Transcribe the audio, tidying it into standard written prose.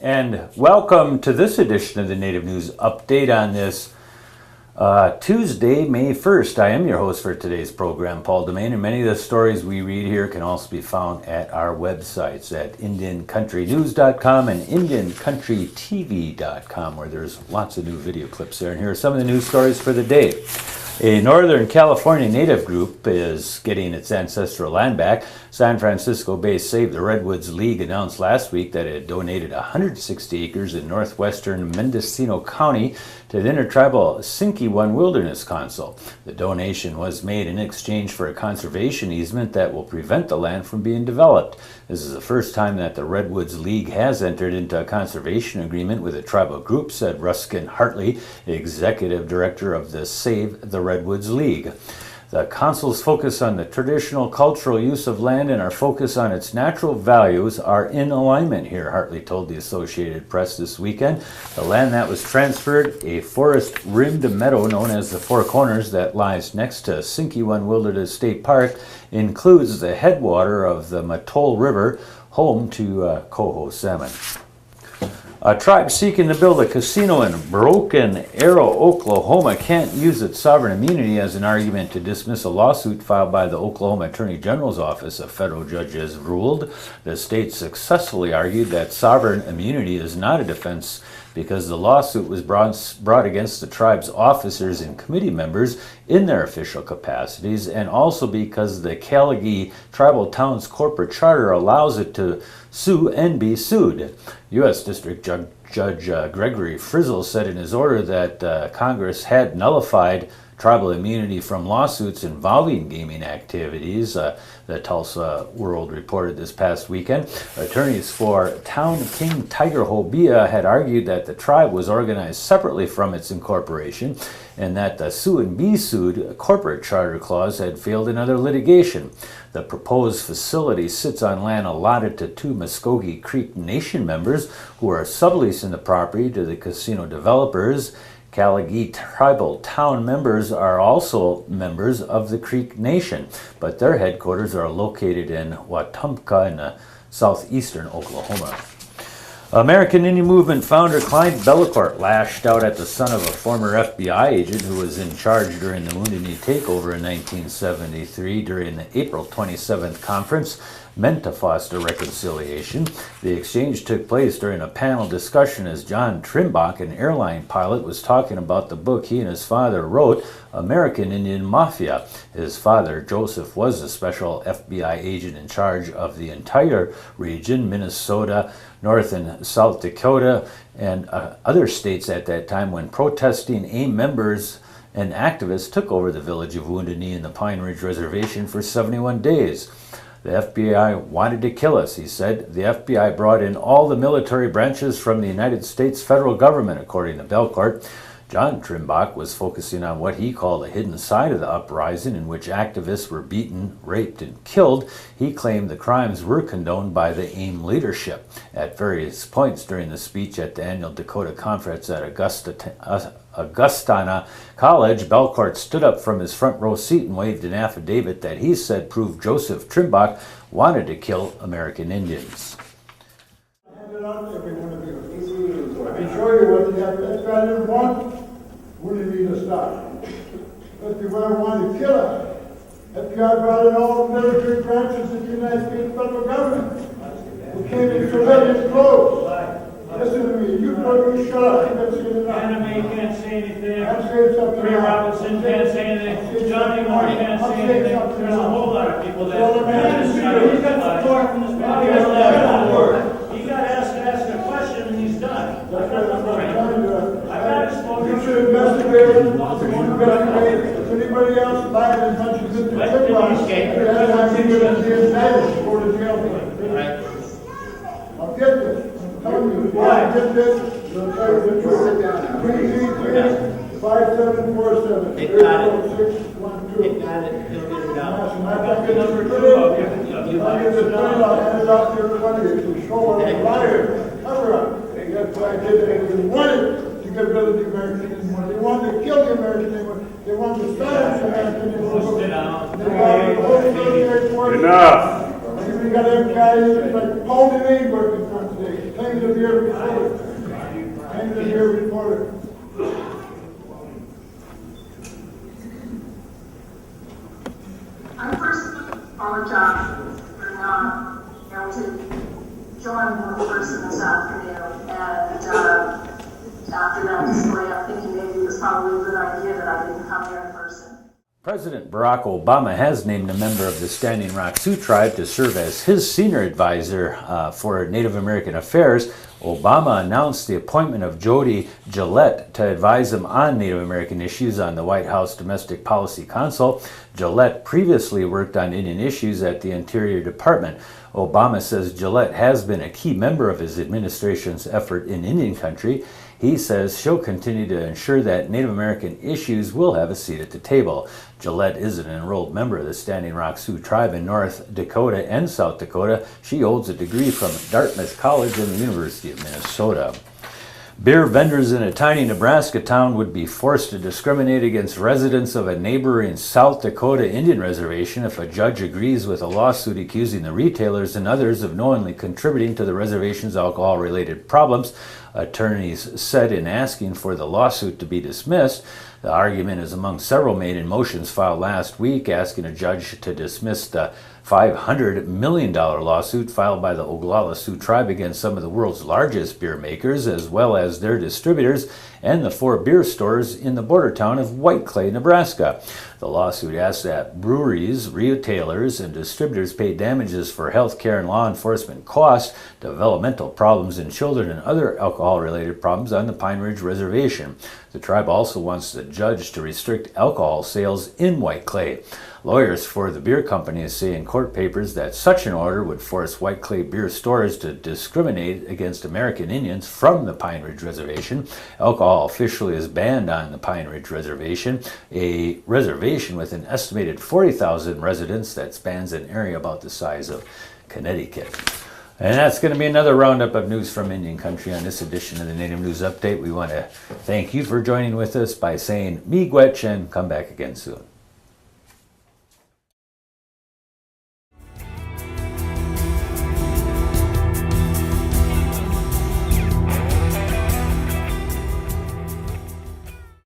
and welcome to this edition of the Native News Update on this Tuesday, May 1st. I am your host for today's program, Paul DeMain, and many of the stories we read here can also be found at our websites at IndianCountryNews.com and IndianCountryTV.com, where there's lots of new video clips there. And here are some of the news stories for the day. A Northern California Native group is getting its ancestral land back. San Francisco-based Save the Redwoods League announced last week that it had donated 160 acres in northwestern Mendocino County to the Intertribal Sinkyone Wilderness Council. The donation was made in exchange for a conservation easement that will prevent the land from being developed. This is the first time that the Redwoods League has entered into a conservation agreement with a tribal group, said Ruskin Hartley, executive director of the Save the Redwoods League. The council's focus on the traditional cultural use of land and our focus on its natural values are in alignment here, Hartley told the Associated Press this weekend. The land that was transferred, a forest-rimmed meadow known as the Four Corners that lies next to Sinkyone Wilderness State Park, includes the headwater of the Matole River, home to coho salmon. A tribe seeking to build a casino in Broken Arrow, Oklahoma can't use its sovereign immunity as an argument to dismiss a lawsuit filed by the Oklahoma Attorney General's office, a federal judge has ruled. The state successfully argued that sovereign immunity is not a defense because the lawsuit was brought against the tribe's officers and committee members in their official capacities, and also because the Kalagi Tribal Town's corporate charter allows it to sue and be sued. U.S. District Judge Gregory Frizzle said in his order that Congress had nullified tribal immunity from lawsuits involving gaming activities, the Tulsa World reported this past weekend. Attorneys for Town King Tiger Hobia had argued that the tribe was organized separately from its incorporation and that the sue and be sued corporate charter clause had failed in other litigation. The proposed facility sits on land allotted to two Muskogee Creek Nation members who are subleasing the property to the casino developers. Kalagi tribal town members are also members of the Creek Nation, but their headquarters are located in Wetumpka in southeastern Oklahoma. American Indian Movement founder Clyde Bellecourt lashed out at the son of a former FBI agent who was in charge during the Wounded Knee takeover in 1973 during the April 27th conference meant to foster reconciliation. The exchange took place during a panel discussion as John Trimbach, an airline pilot, was talking about the book he and his father wrote, American Indian Mafia. His father, Joseph, was a special FBI agent in charge of the entire region, Minnesota, North and South Dakota, and other states at that time when protesting AIM members and activists took over the village of Wounded Knee in the Pine Ridge Reservation for 71 days. The FBI wanted to kill us, he said. The FBI brought in all the military branches from the United States federal government, according to Bellecourt. John Trimbach was focusing on what he called a hidden side of the uprising in which activists were beaten, raped, and killed. He claimed the crimes were condoned by the AIM leadership. At various points during the speech at the annual Dakota Conference at Augustana College, Bellecourt stood up from his front row seat and waved an affidavit that he said proved Joseph Trimbach wanted to kill American Indians. I can show you what the FBI didn't want. Wouldn't need to stop. FBI wanted to kill us. FBI brought in all the military branches of the United States federal government. We came in civilian clothes. Listen to me. You shut up. You can't say enough. Anime can't say anything. I'm saying something. Ray Robinson can't say anything. Johnny Moore can't say anything. There's a whole lot of people that. Well, He's got the floor from this man. He got asked a question and he's done. That's what I'm trying to do. I got his phone. You should investigate it. If anybody else lied as much as Mr. Trimbach, that's why he was in the indictment to go to jail. I'll get this. I'm telling you. I'll get this. I'll tell you the truth. 333-5747. They got it. 612. They got it. He'll get it down. I got the number 2. I'll get the 20. I'll hand it out to everybody to show what a liar. Cover up. That's why I did it. They wanted to get rid of the American Indian. They wanted to kill the American Indian. They wanted to silence the American Indian. They wanted the whole military force. Enough. And you got them guys like Paul DeMain working for today. Thank Hand me the beer reporter. Hand me the beer reporter. I first apologize for not able to join the person this afternoon, and after that display, I'm thinking maybe it was probably a good idea that I didn't come here in person. President Barack Obama has named a member of the Standing Rock Sioux tribe to serve as his senior advisor for Native American affairs. Obama announced the appointment of Jodi Gillette to advise him on Native American issues on the White House Domestic Policy Council. Gillette previously worked on Indian issues at the Interior Department. Obama says Gillette has been a key member of his administration's effort in Indian country. He says she'll continue to ensure that Native American issues will have a seat at the table. Gillette is an enrolled member of the Standing Rock Sioux tribe in North Dakota and South Dakota. She holds a degree from Dartmouth College and the University of Minnesota. Beer vendors in a tiny Nebraska town would be forced to discriminate against residents of a neighboring South Dakota Indian reservation if a judge agrees with a lawsuit accusing the retailers and others of knowingly contributing to the reservation's alcohol-related problems. Attorneys said in asking for the lawsuit to be dismissed. The argument is among several made in motions filed last week asking a judge to dismiss the $500 million lawsuit filed by the Oglala Sioux tribe against some of the world's largest beer makers, as well as their distributors and the 4 beer stores in the border town of White Clay, Nebraska. The lawsuit asks that breweries, retailers, and distributors pay damages for health care and law enforcement costs, developmental problems in children, and other alcohol-related problems on the Pine Ridge Reservation. The tribe also wants the judge to restrict alcohol sales in White Clay. Lawyers for the beer companies say in court papers that such an order would force White Clay beer stores to discriminate against American Indians from the Pine Ridge Reservation. Alcohol officially is banned on the Pine Ridge Reservation, a reservation with an estimated 40,000 residents that spans an area about the size of Connecticut. And that's going to be another roundup of news from Indian Country on this edition of the Native News Update. We want to thank you for joining with us by saying miigwech and come back again soon.